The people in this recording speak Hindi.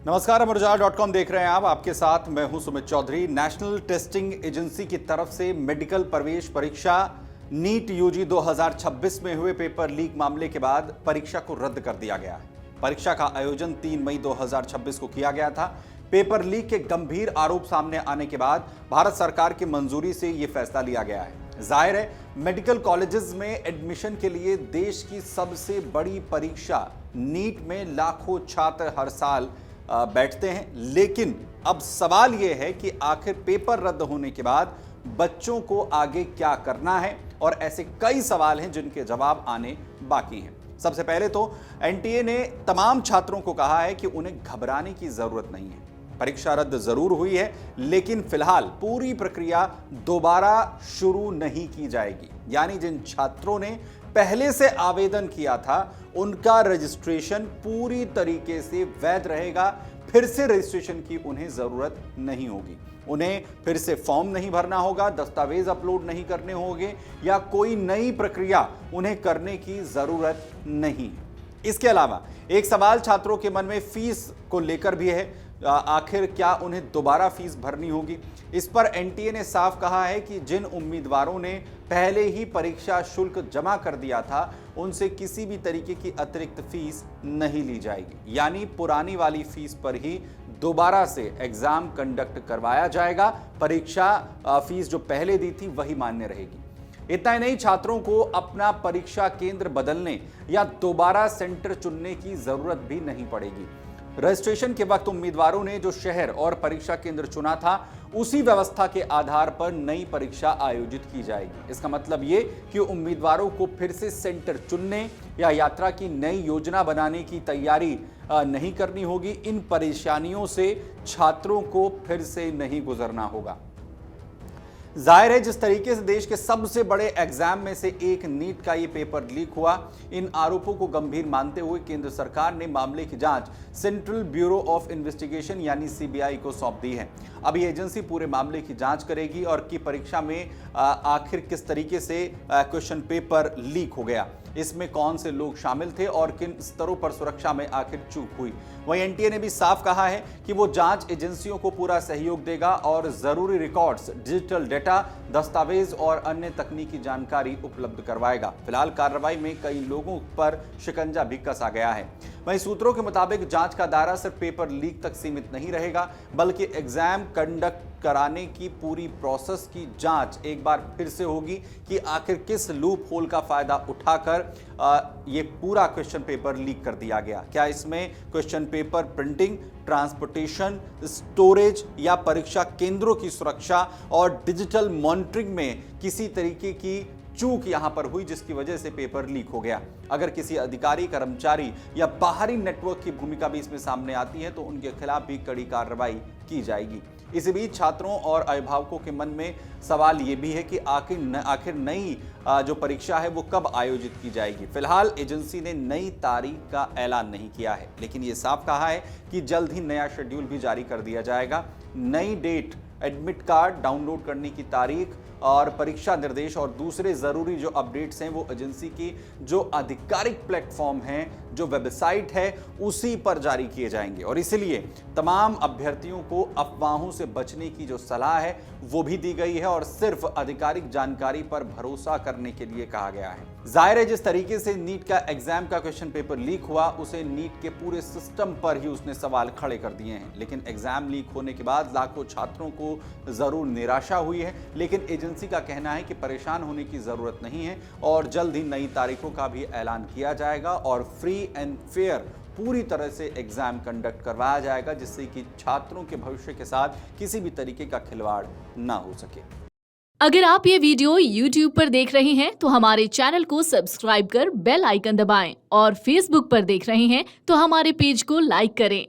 नमस्कार, अमरउजाला.com देख रहे हैं आप। आपके साथ मैं हूं Sumit Chaudhary. National testing agency की तरफ से मेडिकल प्रवेश परीक्षा नीट यूजी 2026 में हुए पेपर लीक मामले के बाद परीक्षा को रद्द कर दिया गया है। परीक्षा का आयोजन 3 मई 2026 को किया गया था। पेपर लीक के गंभीर आरोप सामने आने के बाद भारत सरकार की मंजूरी से यह फैसला लिया गया है। जाहिर है, मेडिकल कॉलेजेस में एडमिशन के लिए देश की सबसे बड़ी परीक्षा नीट में लाखों छात्र हर साल बैठते हैं, लेकिन अब सवाल यह है कि आखिर पेपर रद्द होने के बाद बच्चों को आगे क्या करना है, और ऐसे कई सवाल हैं जिनके जवाब आने बाकी हैं। सबसे पहले तो एनटीए ने तमाम छात्रों को कहा है कि उन्हें घबराने की जरूरत नहीं है। परीक्षा रद्द जरूर हुई है, लेकिन फिलहाल पूरी प्रक्रिया दोबारा शुरू नहीं की जाएगी। यानी जिन छात्रों ने पहले से आवेदन किया था उनका रजिस्ट्रेशन पूरी तरीके से वैध रहेगा। फिर से रजिस्ट्रेशन की उन्हें जरूरत नहीं होगी। उन्हें फिर से फॉर्म नहीं भरना होगा, दस्तावेज अपलोड नहीं करने होंगे, या कोई नई प्रक्रिया उन्हें करने की जरूरत नहीं है। इसके अलावा एक सवाल छात्रों के मन में फीस को लेकर भी है। आखिर क्या उन्हें दोबारा फीस भरनी होगी? इस पर एनटीए ने साफ कहा है कि जिन उम्मीदवारों ने पहले ही परीक्षा शुल्क जमा कर दिया था उनसे किसी भी तरीके की अतिरिक्त फीस नहीं ली जाएगी। यानी पुरानी वाली फीस पर ही दोबारा से एग्जाम कंडक्ट करवाया जाएगा। परीक्षा फीस जो पहले दी थी वही मान्य रहेगी। इतना ही नहीं, छात्रों को अपना परीक्षा केंद्र बदलने या दोबारा सेंटर चुनने की जरूरत भी नहीं पड़ेगी। रजिस्ट्रेशन के वक्त उम्मीदवारों ने जो शहर और परीक्षा केंद्र चुना था उसी व्यवस्था के आधार पर नई परीक्षा आयोजित की जाएगी। इसका मतलब ये कि उम्मीदवारों को फिर से सेंटर चुनने या यात्रा की नई योजना बनाने की तैयारी नहीं करनी होगी। इन परेशानियों से छात्रों को फिर से नहीं गुजरना होगा। जाहिर है, जिस तरीके से देश के सबसे बड़े एग्जाम में से एक नीट का ये पेपर लीक हुआ, इन आरोपों को गंभीर मानते हुए केंद्र सरकार ने मामले की जांच सेंट्रल ब्यूरो ऑफ इन्वेस्टिगेशन यानी सीबीआई को सौंप दी है। अब ये एजेंसी पूरे मामले की जांच करेगी और की परीक्षा में आखिर किस तरीके से क्वेश्चन पेपर लीक हो गया, इसमें कौन से लोग शामिल थे और किन स्तरों पर सुरक्षा में आखिर चूक हुई। वहीं एनटीए ने भी साफ कहा है कि वो जांच एजेंसियों को पूरा सहयोग देगा और जरूरी रिकॉर्ड्स, डिजिटल डेटा, दस्तावेज और अन्य तकनीकी जानकारी उपलब्ध करवाएगा। फिलहाल कार्रवाई में कई लोगों पर शिकंजा भी कसा गया है। वहीं सूत्रों के मुताबिक जांच का दायरा सिर्फ पेपर लीक तक सीमित नहीं रहेगा, बल्कि एग्जाम कंडक्ट कराने की पूरी प्रोसेस की जांच एक बार फिर से होगी कि आखिर किस लूप होल का फायदा उठाकर ये पूरा क्वेश्चन पेपर लीक कर दिया गया। क्या इसमें question paper printing, transportation, storage या परीक्षा केंद्रों की सुरक्षा और डिजिटल मॉनिटरिंग में किसी तरीके की चूक यहां पर हुई जिसकी वजह से पेपर लीक हो गया? अगर किसी अधिकारी, कर्मचारी या बाहरी नेटवर्क की भूमिका भी इसमें सामने आती है तो उनके खिलाफ भी कड़ी कार्रवाई की जाएगी। इसी बीच छात्रों और अभिभावकों के मन में सवाल ये भी है कि आखिर नई जो परीक्षा है वो कब आयोजित की जाएगी। फिलहाल एजेंसी ने नई तारीख का ऐलान नहीं किया है, लेकिन ये साफ कहा है कि जल्द ही नया शेड्यूल भी जारी कर दिया जाएगा। नई डेट, एडमिट कार्ड डाउनलोड करने की तारीख और परीक्षा निर्देश और दूसरे जरूरी जो अपडेट्स हैं वो एजेंसी की जो आधिकारिक प्लेटफॉर्म है, जो वेबसाइट है, उसी पर जारी किए जाएंगे। और इसलिए तमाम अभ्यर्थियों को अफवाहों से बचने की जो सलाह है वो भी दी गई है और सिर्फ आधिकारिक जानकारी पर भरोसा करने के लिए कहा गया है। जाहिर है, जिस तरीके से नीट का एग्जाम का क्वेश्चन पेपर लीक हुआ उसे नीट के पूरे सिस्टम पर ही उसने सवाल खड़े कर दिए हैं। लेकिन एग्जाम लीक होने के बाद लाखों छात्रों को जरूर निराशा हुई है, लेकिन एजेंसी का कहना है कि परेशान होने की जरूरत नहीं है और जल्द ही नई तारीखों का भी ऐलान किया जाएगा और फ्री एंड फेयर पूरी तरह से एग्जाम कंडक्ट करवाया जाएगा, जिससे कि छात्रों के भविष्य के साथ किसी भी तरीके का खिलवाड़ ना हो सके। अगर आप ये वीडियो YouTube पर देख रहे हैं तो हमारे चैनल को सब्सक्राइब कर बेल आइकन दबाएं और Facebook पर देख रहे हैं तो हमारे पेज को लाइक करें।